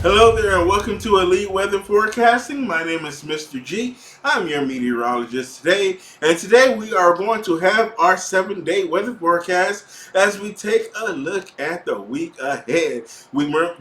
Hello there and welcome to Elite Weather Forecasting. My name is Mr. G. I'm your meteorologist today, and today we are going to have our 7-day weather forecast as we take a look at the week ahead.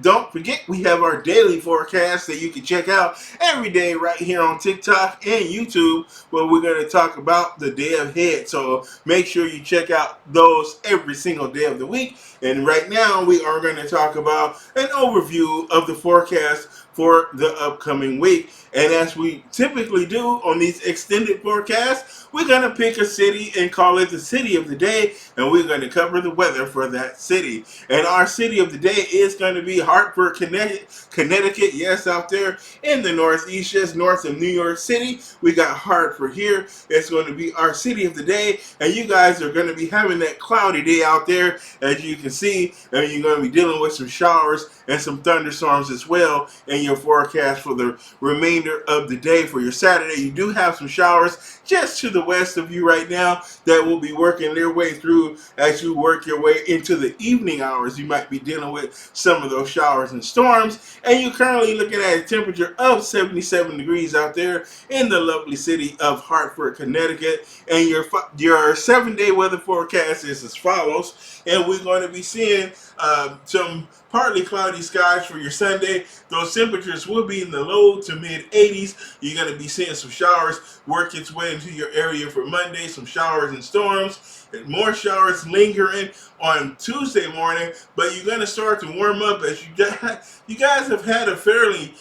Don't forget we have our daily forecast that you can check out every day right here on TikTok and YouTube, where we're going to talk about the day ahead. So make sure you check out those every single day of the week. And right now we are going to talk about an overview of the forecast for the upcoming week. And as we typically do on these extended forecasts, we're going to pick a city and call it the city of the day, and we're going to cover the weather for that city. And our city of the day is going to be Hartford, Connecticut. Yes, out there in the northeast, just north of New York City. We got Hartford here. It's going to be our city of the day, and you guys are going to be having that cloudy day out there, as you can see, and you're going to be dealing with some showers and some thunderstorms as well in your forecast for the remainder of the day. For your Saturday, you do have some showers just to the west of you right now that will be working their way through as you work your way into the evening hours. You might be dealing with some of those showers and storms, and you're currently looking at a temperature of 77 degrees out there in the lovely city of Hartford, Connecticut. And your 7-day weather forecast is as follows, and we're going to be seeing some partly cloudy skies for your Sunday. Those temperatures will be in the low to mid 80s. You're going to be seeing some showers work its way into your area for Monday, some showers and storms. And more showers lingering on Tuesday morning, but you're going to start to warm up as you guys have had a fairly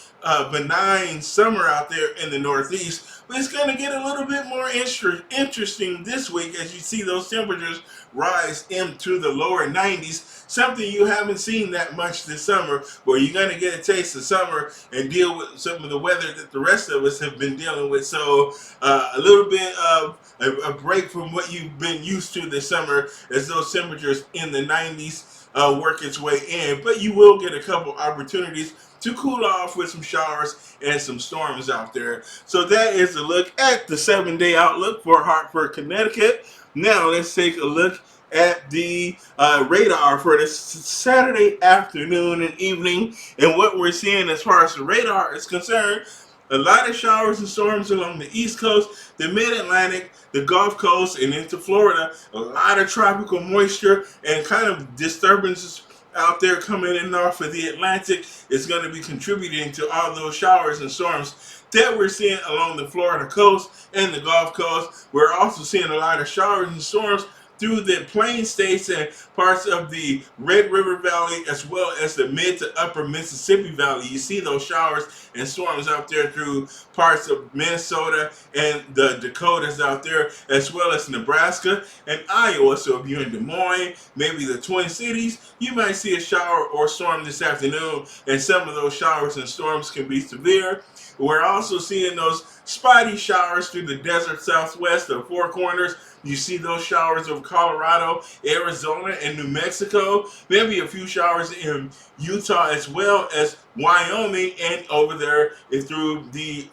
benign summer out there in the Northeast. But it's going to get a little bit more interesting this week as you see those temperatures rise into the lower 90s, something you haven't seen that much this summer, where you're going to get a taste of summer and deal with some of the weather that the rest of us have been dealing with. So a little bit of a break from what you've been used to this summer as those temperatures in the 90s work its way in. But you will get a couple opportunities to cool off with some showers and some storms out there. So that is a look at the 7-day outlook for Hartford, Connecticut. Now let's take a look at the radar for this Saturday afternoon and evening. And what we're seeing as far as the radar is concerned, a lot of showers and storms along the East Coast, the Mid-Atlantic, the Gulf Coast, and into Florida. A lot of tropical moisture and kind of disturbances out there coming in off of the Atlantic is going to be contributing to all those showers and storms that we're seeing along the Florida coast and the Gulf Coast. We're also seeing a lot of showers and storms through the plain states and parts of the Red River Valley, as well as the mid to upper Mississippi Valley. You see those showers and storms out there through parts of Minnesota and the Dakotas out there, as well as Nebraska and Iowa. So if you're in Des Moines, maybe the Twin Cities, you might see a shower or storm this afternoon, and some of those showers and storms can be severe. We're also seeing those spotty showers through the desert southwest, the Four Corners. You see those showers over Colorado, Arizona, and New Mexico. Maybe a few showers in Utah as well as Wyoming, and over there through the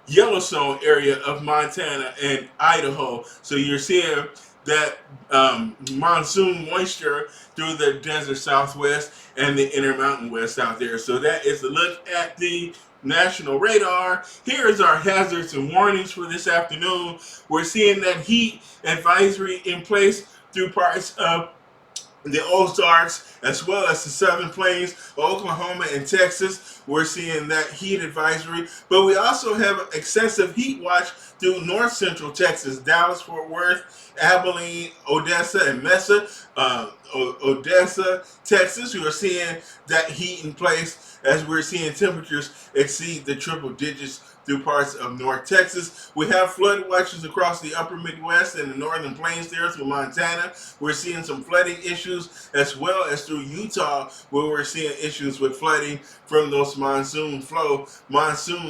Yellowstone area of Montana and Idaho. So you're seeing that monsoon moisture through the desert southwest and the Intermountain West out there. So that is a look at the national radar. Here is our hazards and warnings for this afternoon. We're seeing that heat advisory in place through parts of the Ozarks, as well as the Southern Plains, Oklahoma, and Texas. We're seeing that heat advisory, but we also have excessive heat watch through north central Texas, Dallas, Fort Worth, Abilene, Odessa, and Mesa. Odessa, Texas, we are seeing that heat in place as we're seeing temperatures exceed the triple digits through parts of North Texas. We have flood watches across the upper Midwest and the northern plains there through Montana. We're seeing some flooding issues, as well as through Utah, where we're seeing issues with flooding from those monsoon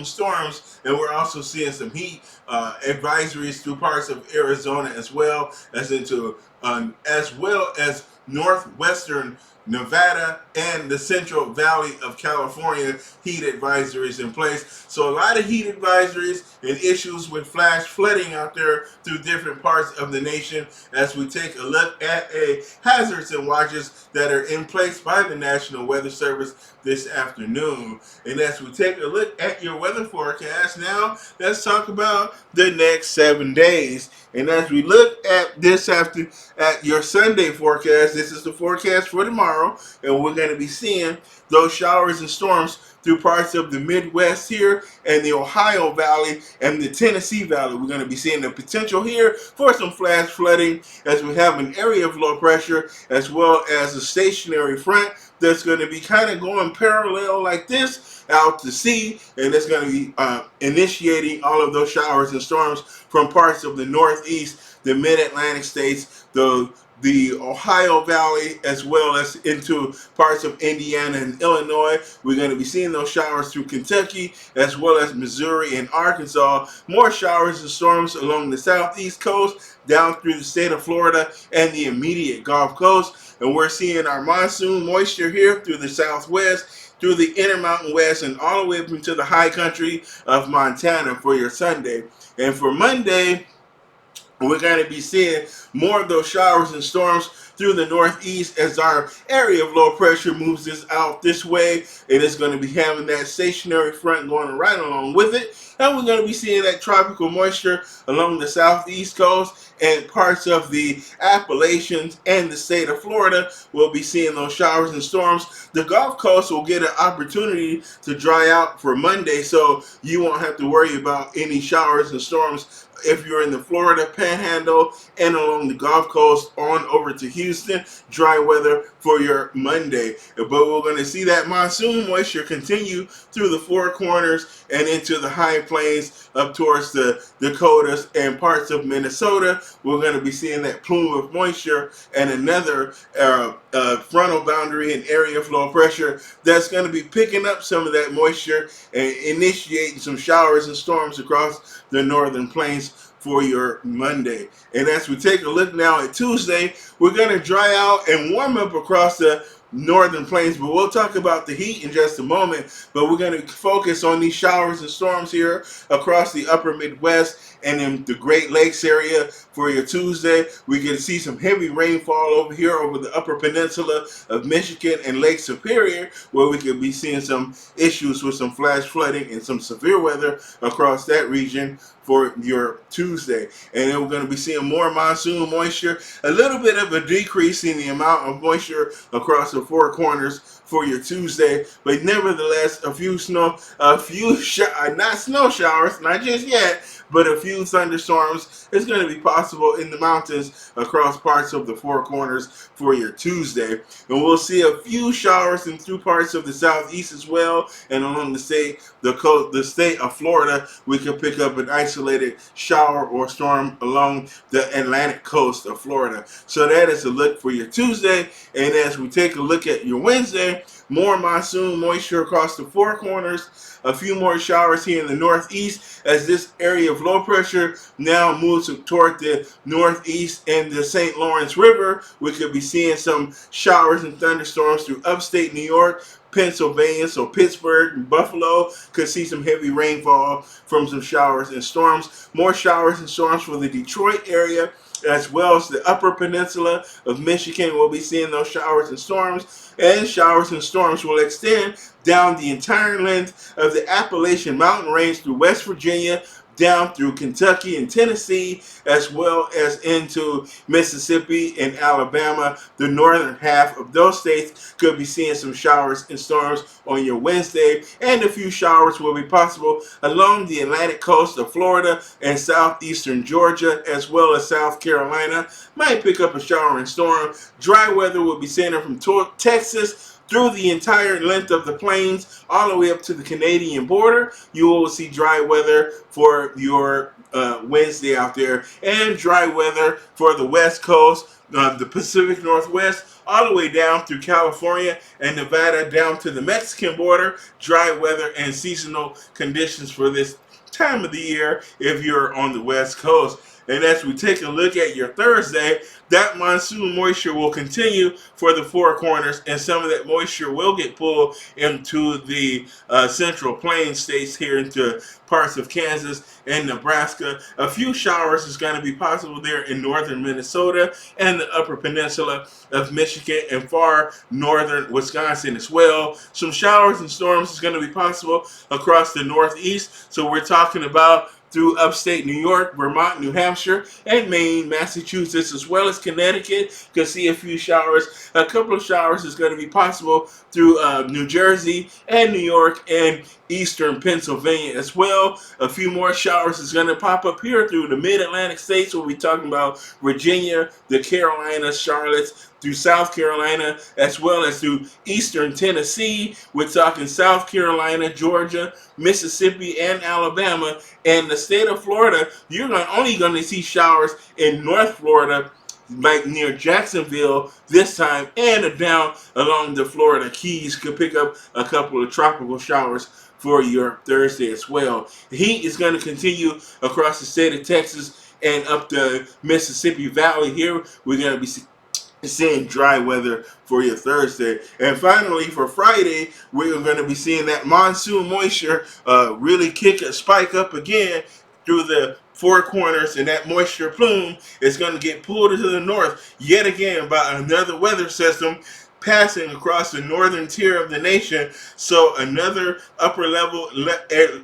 storms. And we're also seeing some heat advisories through parts of Arizona, as well as into as well as northwestern Nevada, and the Central Valley of California heat advisories in place. So a lot of heat advisories and issues with flash flooding out there through different parts of the nation as we take a look at a hazards and watches that are in place by the National Weather Service this afternoon. And as we take a look at your weather forecast now, let's talk about the next 7 days. And as we look at this at your Sunday forecast, this is the forecast for tomorrow, and we're going to be seeing those showers and storms through parts of the Midwest here and the Ohio Valley and the Tennessee Valley. We're going to be seeing the potential here for some flash flooding as we have an area of low pressure as well as a stationary front that's going to be kind of going parallel like this out to sea, and it's going to be initiating all of those showers and storms from parts of the Northeast, the Mid-Atlantic states, the Ohio Valley, as well as into parts of Indiana and Illinois. We're going to be seeing those showers through Kentucky, as well as Missouri and Arkansas. More showers and storms along the southeast coast, down through the state of Florida and the immediate Gulf Coast. And we're seeing our monsoon moisture here through the southwest, through the Intermountain West, and all the way up into the high country of Montana for your Sunday. And for Monday, we're going to be seeing more of those showers and storms through the Northeast as our area of low pressure moves this out this way. It is going to be having that stationary front going right along with it. And we're going to be seeing that tropical moisture along the southeast coast and parts of the Appalachians and the state of Florida. We'll be seeing those showers and storms. The Gulf Coast will get an opportunity to dry out for Monday, so you won't have to worry about any showers and storms if you're in the Florida Panhandle and along the Gulf Coast on over to Houston. Dry weather for your Monday. But we're going to see that monsoon moisture continue through the Four Corners and into the high plains up towards the Dakotas and parts of Minnesota. We're going to be seeing that plume of moisture and another frontal boundary and area of low pressure that's going to be picking up some of that moisture and initiating some showers and storms across the northern plains for your Monday. And as we take a look now at Tuesday, we're going to dry out and warm up across the northern plains, but we'll talk about the heat in just a moment. But we're going to focus on these showers and storms here across the upper Midwest and in the Great Lakes area for your Tuesday. We can see some heavy rainfall over here over the upper peninsula of Michigan and Lake Superior, where we could be seeing some issues with some flash flooding and some severe weather across that region for your Tuesday. And then we're going to be seeing more monsoon moisture, a little bit of a decrease in the amount of moisture across the Four Corners for your Tuesday, but nevertheless not snow showers, not just yet, but a few thunderstorms is going to be possible in the mountains across parts of the Four Corners for your Tuesday. And we'll see a few showers in through parts of the southeast as well, and along the state of Florida, we can pick up an isolated shower or storm along the Atlantic coast of Florida. So that is a look for your Tuesday. And as we take a look at your Wednesday, more monsoon moisture across the Four Corners, a few more showers here in the northeast as this area of low pressure now moves toward the northeast and the St. Lawrence River. We could be seeing some showers and thunderstorms through upstate New York, Pennsylvania, so Pittsburgh and Buffalo could see some heavy rainfall from some showers and storms. More showers and storms for the Detroit area, as well as the upper peninsula of Michigan. We'll be seeing those showers and storms, and showers and storms will extend down the entire length of the Appalachian Mountain Range through West Virginia, down through Kentucky and Tennessee, as well as into Mississippi and Alabama. The northern half of those states could be seeing some showers and storms on your Wednesday, and a few showers will be possible along the Atlantic coast of Florida and southeastern Georgia, as well as South Carolina. Might pick up a shower and storm. Dry weather will be centered from Texas through the entire length of the plains, all the way up to the Canadian border. You will see dry weather for your Wednesday out there, and dry weather for the West Coast, the Pacific Northwest, all the way down through California and Nevada, down to the Mexican border. Dry weather and seasonal conditions for this time of the year if you're on the West Coast. And as we take a look at your Thursday, that monsoon moisture will continue for the Four Corners, and some of that moisture will get pulled into the central plain states here into parts of Kansas and Nebraska. A few showers is going to be possible there in northern Minnesota and the upper peninsula of Michigan and far northern Wisconsin as well. Some showers and storms is going to be possible across the Northeast. So we're talking about through upstate New York, Vermont, New Hampshire, and Maine, Massachusetts, as well as Connecticut. Could see a few showers. A couple of showers is going to be possible through New Jersey and New York and eastern Pennsylvania as well. A few more showers is going to pop up here through the mid-Atlantic states. We'll be talking about Virginia, the Carolinas, Charlotte, through South Carolina, as well as through eastern Tennessee. We're talking South Carolina, Georgia, Mississippi, and Alabama. And the state of Florida, you're only going to see showers in North Florida, like near Jacksonville this time, and down along the Florida Keys. Could pick up a couple of tropical showers for your Thursday as well. The heat is going to continue across the state of Texas and up the Mississippi Valley. Here we're going to be seeing dry weather for your Thursday. And finally, for Friday, we're going to be seeing that monsoon moisture really spike up again through the Four Corners, and that moisture plume is going to get pulled into the north yet again by another weather system passing across the northern tier of the nation. So another upper level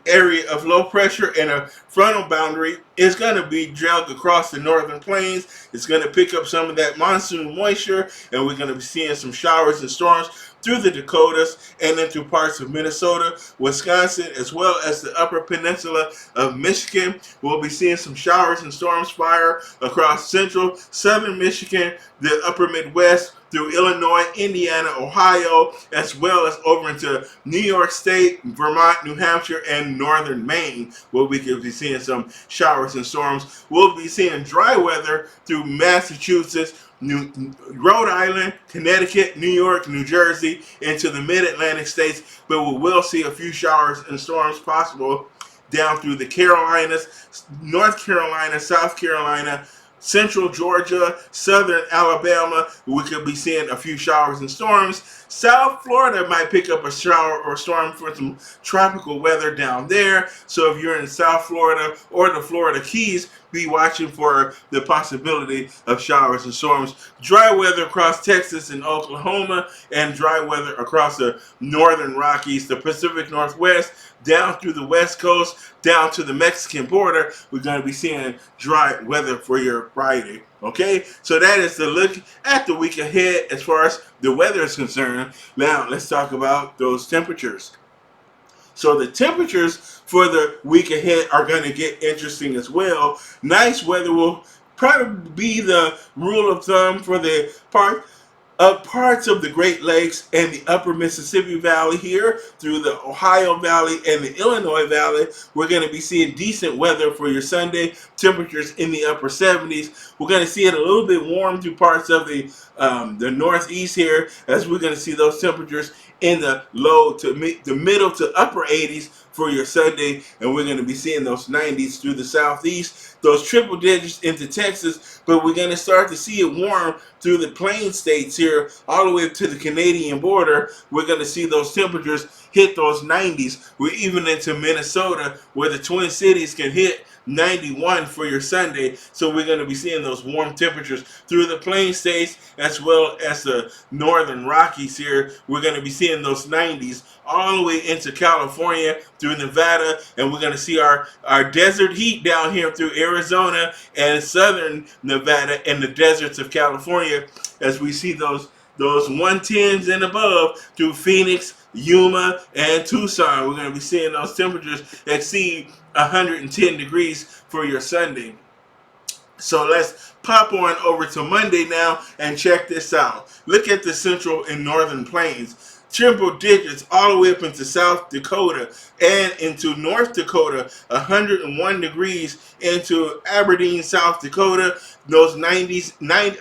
area of low pressure and a frontal boundary is going to be dragged across the northern plains. It's going to pick up some of that monsoon moisture, and we're going to be seeing some showers and storms through the Dakotas and into parts of Minnesota, Wisconsin, as well as the upper peninsula of Michigan. We'll be seeing some showers and storms fire across central, southern Michigan, the upper Midwest, through Illinois, Indiana, Ohio, as well as over into New York State, Vermont, New Hampshire, and northern Maine, where we could be seeing some showers and storms. We'll be seeing dry weather through Massachusetts, Rhode Island, Connecticut, New York, New Jersey, into the mid-Atlantic states, but we will see a few showers and storms possible down through the Carolinas, North Carolina, South Carolina, central Georgia, southern Alabama. We could be seeing a few showers and storms. South Florida might pick up a shower or storm for some tropical weather down there. So if you're in South Florida or the Florida Keys, be watching for the possibility of showers and storms. Dry weather across Texas and Oklahoma, and dry weather across the northern Rockies, the Pacific Northwest, down through the West Coast, down to the Mexican border. We're going to be seeing dry weather for your Friday. Okay, so that is the look at the week ahead as far as the weather is concerned. Now, let's talk about those temperatures. So the temperatures for the week ahead are going to get interesting as well. Nice weather will probably be the rule of thumb for the parts of the Great Lakes and the upper Mississippi Valley here through the Ohio Valley and the Illinois Valley. We're going to be seeing decent weather for your Sunday, temperatures in the upper 70s. We're going to see it a little bit warm through parts of the Northeast here, as we're going to see those temperatures in the low to the middle to upper 80s for your Sunday, and we're going to be seeing those 90s through the Southeast, those triple digits into Texas, but we're going to start to see it warm through the plain states here all the way to the Canadian border. We're going to see those temperatures hit those 90s. We're even into Minnesota, where the Twin Cities can hit 91 for your Sunday. So we're going to be seeing those warm temperatures through the plain states as well as the northern Rockies here. We're going to be seeing those 90s all the way into California through Nevada, and we're going to see our desert heat down here through Arizona and southern Nevada and the deserts of California, as we see those 110s and above through Phoenix, Yuma, and Tucson. We're going to be seeing those temperatures exceed 110 degrees for your Sunday. So let's pop on over to Monday now and check this out. Look at the central and northern plains. Triple digits all the way up into South Dakota and into North Dakota, 101 degrees into Aberdeen, South Dakota, those 90s,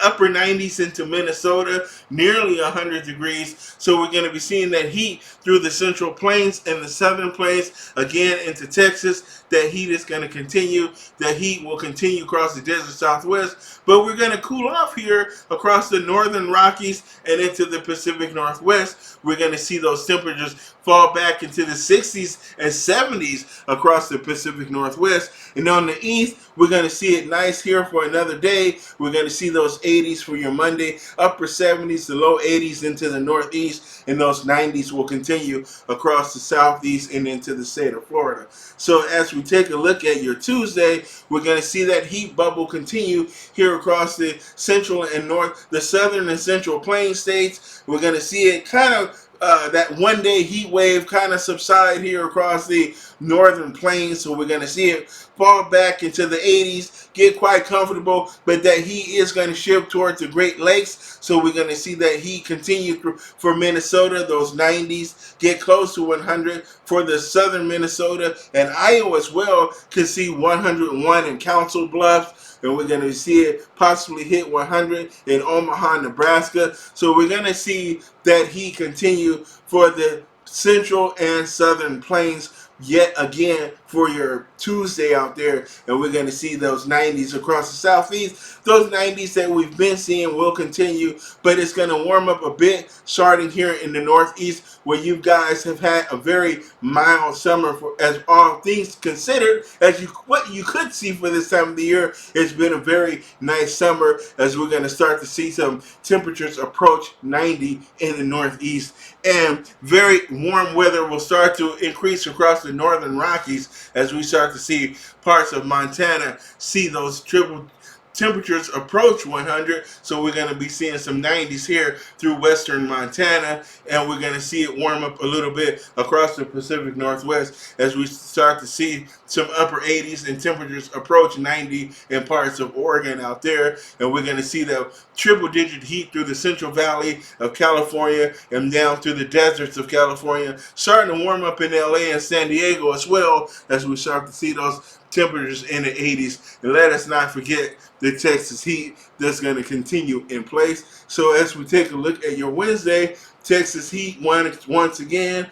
upper 90s into Minnesota, nearly 100 degrees. So we're going to be seeing that heat through the central plains and the southern plains, again into Texas. That heat is going to continue. The heat will continue across the desert southwest, but we're going to cool off here across the northern Rockies and into the Pacific Northwest. We're going to see those temperatures fall back into the 60s and 70s across the Pacific Northwest. And on the east, we're going to see it nice here for another day. We're going to see those 80s for your Monday, upper 70s to low 80s into the northeast, and those 90s will continue across the southeast and into the state of Florida. So as we take a look at your Tuesday, we're going to see that heat bubble continue here across the central and the southern and central plain states. We're going to see it kind of that one day heat wave kind of subside here across the northern plains. So we're going to see it fall back into the 80s, get quite comfortable, but that heat is going to shift towards the Great Lakes. So we're going to see that heat continue for Minnesota, those 90s, get close to 100 for the southern Minnesota, and Iowa as well can see 101 in Council Bluffs. And we're going to see it possibly hit 100 in Omaha, Nebraska. So we're going to see that heat continue for the central and southern plains yet again for your Tuesday out there. And we're going to see those 90s across the southeast. Those 90s that we've been seeing will continue, but it's going to warm up a bit starting here in the northeast, where you guys have had a very mild summer for, as all things considered. As what you could see for this time of the year, it's been a very nice summer, as we're going to start to see some temperatures approach 90 in the northeast, and very warm weather will start to increase across the northern Rockies as we start to see parts of Montana see those triple temperatures approach 100. So we're going to be seeing some 90s here through western Montana, and we're going to see it warm up a little bit across the Pacific Northwest as we start to see some upper 80s and temperatures approach 90 in parts of Oregon out there. And we're going to see the triple-digit heat through the Central Valley of California and down through the deserts of California, starting to warm up in LA and San Diego as well, as we start to see those temperatures in the 80s. And let us not forget the Texas heat that's going to continue in place. So as we take a look at your Wednesday, Texas heat once again,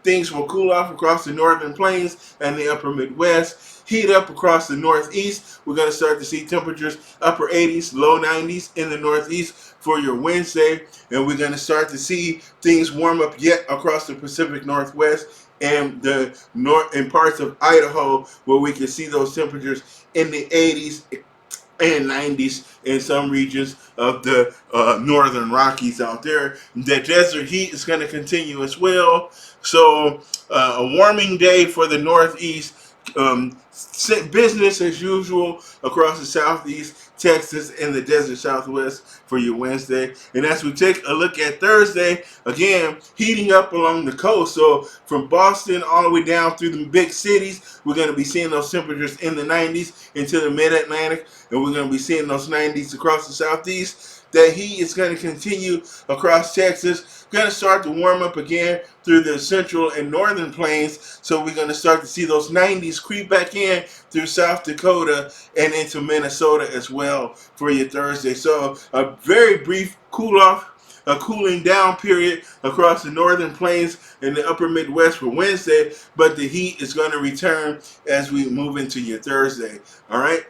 things will cool off across the northern plains and the upper Midwest. Heat up across the northeast. We're going to start to see temperatures upper 80s, low 90s in the northeast for your Wednesday. And we're going to start to see things warm up yet across the Pacific Northwest and the north and parts of Idaho, where we can see those temperatures in the 80s and 90s in some regions of the northern Rockies out there. The desert heat is going to continue as well. So a warming day for the northeast. Business as usual across the southeast, Texas, and the desert southwest for your Wednesday. And as we take a look at Thursday, again, heating up along the coast. So from Boston all the way down through the big cities, we're going to be seeing those temperatures in the 90s into the mid-Atlantic, and we're going to be seeing those 90s across the southeast. That heat is going to continue across Texas. Going to start to warm up again through the central and northern plains. So we're going to start to see those 90s creep back in through South Dakota and into Minnesota as well for your Thursday. So a very brief cool off, a cooling down period across the northern plains and the upper Midwest for Wednesday. But the heat is going to return as we move into your Thursday. All right.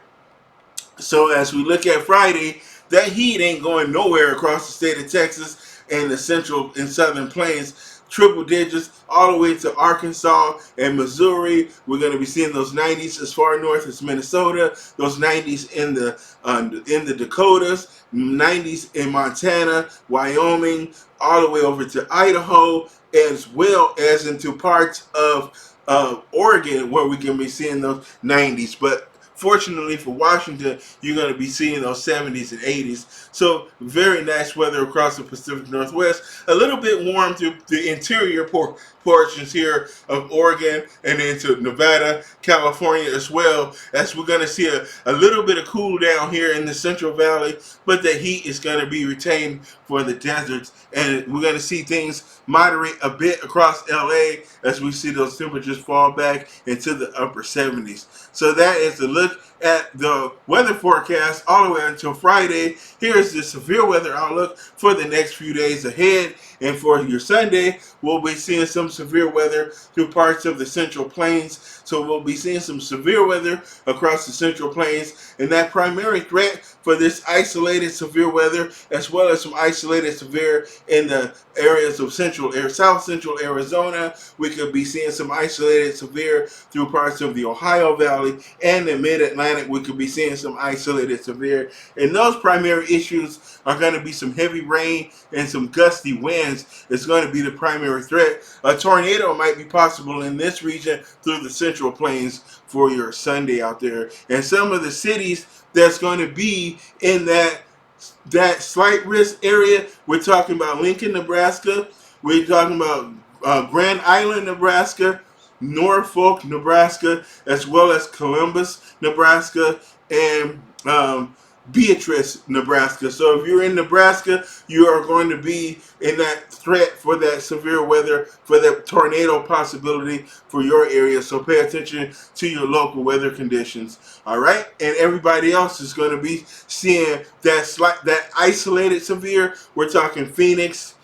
So as we look at Friday, that heat ain't going nowhere across the state of Texas and the central and southern plains. Triple digits all the way to Arkansas and Missouri. We're going to be seeing those 90s as far north as Minnesota, those 90s in the Dakotas, 90s in Montana, Wyoming, all the way over to Idaho, as well as into parts of Oregon, where we can be seeing those 90s. But fortunately for Washington, you're going to be seeing those 70s and 80s. So very nice weather across the Pacific Northwest. A little bit warm through the interior portions here of Oregon and into Nevada, California as well, as we're going to see a little bit of cool down here in the Central Valley, but the heat is going to be retained for the deserts, and we're going to see things moderate a bit across LA as we see those temperatures fall back into the upper 70s. So that is a look at the weather forecast all the way until Friday. Here's the severe weather outlook for the next few days ahead. And for your Sunday, we'll be seeing some severe weather through parts of the Central Plains. So we'll be seeing some severe weather across the Central Plains. And that primary threat for this isolated severe weather, as well as some isolated severe in the areas of South Central Arizona. We could be seeing some isolated severe through parts of the Ohio Valley and the Mid-Atlantic. We could be seeing some isolated severe. And those primary issues are going to be some heavy rain and some gusty winds. It's going to be the primary threat. A tornado might be possible in this region through the Central Plains for your Sunday out there. And some of the cities that's going to be in that slight risk area, we're talking about Lincoln, Nebraska. We're talking about Grand Island, Nebraska, Norfolk, Nebraska, as well as Columbus, Nebraska, and Beatrice, Nebraska. So if you're in Nebraska, you are going to be in that threat for that severe weather, for that tornado possibility for your area. So pay attention to your local weather conditions. All right, and everybody else is going to be seeing that isolated severe. We're talking Phoenix,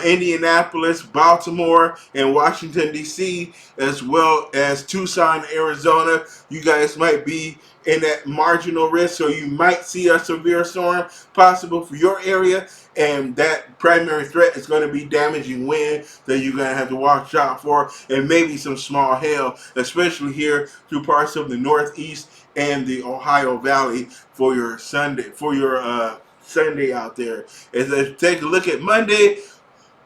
Indianapolis, Baltimore, and Washington, D.C., as well as Tucson, Arizona. You guys might be in that marginal risk, so you might see a severe storm possible for your area, and that primary threat is going to be damaging wind that you're going to have to watch out for, and maybe some small hail, especially here through parts of the Northeast and the Ohio Valley for your Sunday, Sunday out there. As I take a look at Monday,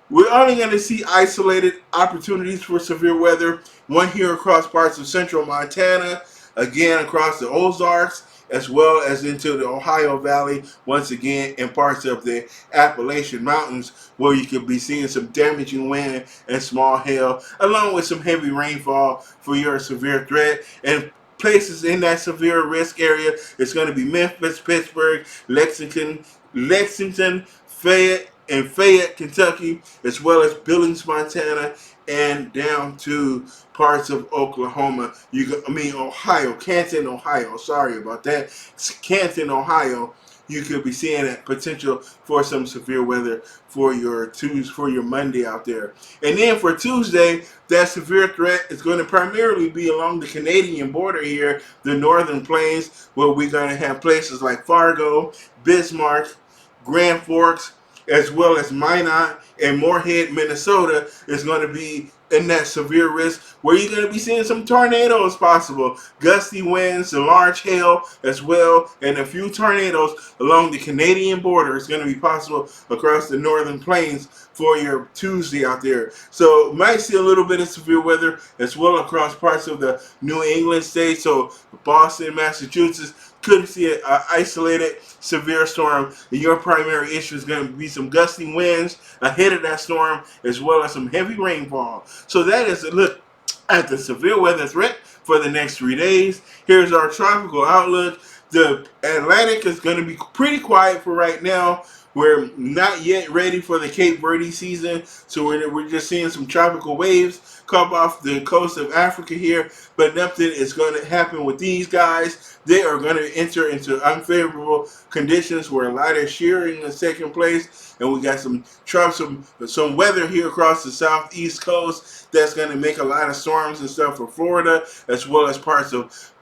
we're only going to see isolated opportunities for severe weather. One here across parts of central Montana, again across the Ozarks, as well as into the Ohio Valley, once again in parts of the Appalachian Mountains, where you could be seeing some damaging wind and small hail, along with some heavy rainfall for your severe threat. And places in that severe risk area, it's going to be Memphis, Pittsburgh, Lexington, Fayette, Kentucky, as well as Billings, Montana, and down to parts of Oklahoma. Ohio, Canton, Ohio. Sorry about that. Canton, Ohio. You could be seeing that potential for some severe weather for your Monday out there. And then for Tuesday, that severe threat is going to primarily be along the Canadian border here, the Northern Plains, where we're going to have places like Fargo, Bismarck, Grand Forks, as well as Minot and Moorhead, Minnesota, is going to be in that severe risk, where you're going to be seeing some tornadoes possible, gusty winds, and large hail as well, and a few tornadoes along the Canadian border is going to be possible across the Northern Plains for your Tuesday out there. So might see a little bit of severe weather as well across parts of the New England states. So Boston, Massachusetts could see an isolated severe storm. And your primary issue is going to be some gusty winds ahead of that storm, as well as some heavy rainfall. So that is a look at the severe weather threat for the next 3 days. Here's our tropical outlook. The Atlantic is going to be pretty quiet for right now. We're not yet ready for the Cape Verde season, so we're just seeing some tropical waves come off the coast of Africa here, but nothing is going to happen with these guys. They are going to enter into unfavorable conditions where a lot of shearing is taking place, and we got some weather here across the southeast coast that's going to make a lot of storms and stuff for Florida, as well as parts of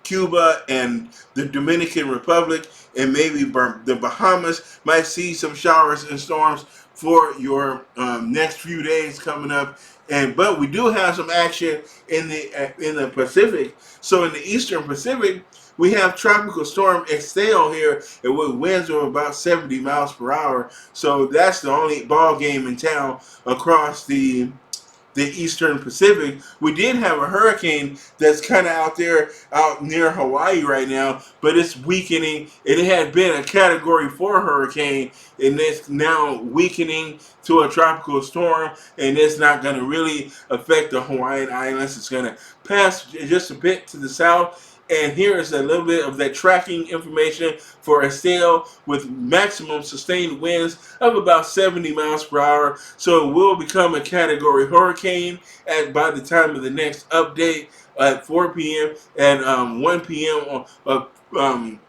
Cuba and the Dominican Republic, and maybe the Bahamas might see some showers and storms for your next few days coming up. But we do have some action in the Pacific. So in the Eastern Pacific, we have Tropical Storm Estelle here, and with winds of about 70 miles per hour. So that's the only ball game in town across the the eastern Pacific. We did have a hurricane that's kind of out there, out near Hawaii right now, but it's weakening. It had been a Category 4 hurricane, and it's now weakening to a tropical storm, and it's not going to really affect the Hawaiian Islands. It's going to pass just a bit to the south. And here is a little bit of that tracking information for Estelle with maximum sustained winds of about 70 miles per hour. So it will become a category hurricane by the time of the next update at 4 p.m. and 1 p.m. on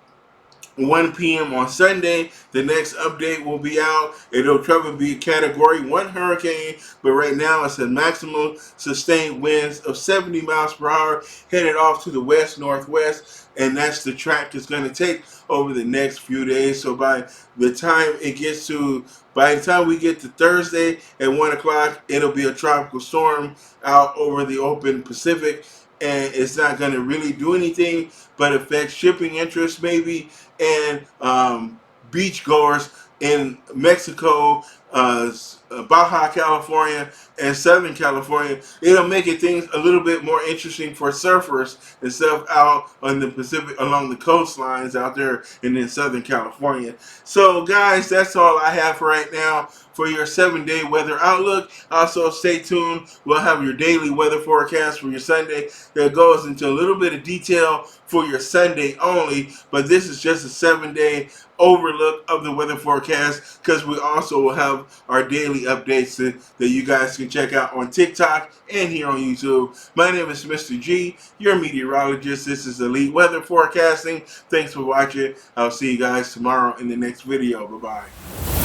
1 p.m. on Sunday. The next update will be out. It'll probably be a Category 1 hurricane, but right now it's a maximum sustained winds of 70 miles per hour headed off to the west-northwest, and that's the track it's going to take over the next few days. So by the time we get to Thursday at 1 o'clock, it'll be a tropical storm out over the open Pacific, and it's not going to really do anything but affect shipping interests maybe, and beachgoers in Mexico, Baja California, and Southern California. It'll make things a little bit more interesting for surfers and stuff out on the Pacific, along the coastlines out there in Southern California. So guys, that's all I have for right now for your 7-day weather outlook. Also, stay tuned. We'll have your daily weather forecast for your Sunday that goes into a little bit of detail for your Sunday only, but this is just a 7-day overlook of the weather forecast, because we also will have our daily updates that you guys can check out on TikTok and here on YouTube. My name is Mr. G, your meteorologist. This is Elite Weather Forecasting. Thanks for watching. I'll see you guys tomorrow in the next video. Bye-bye.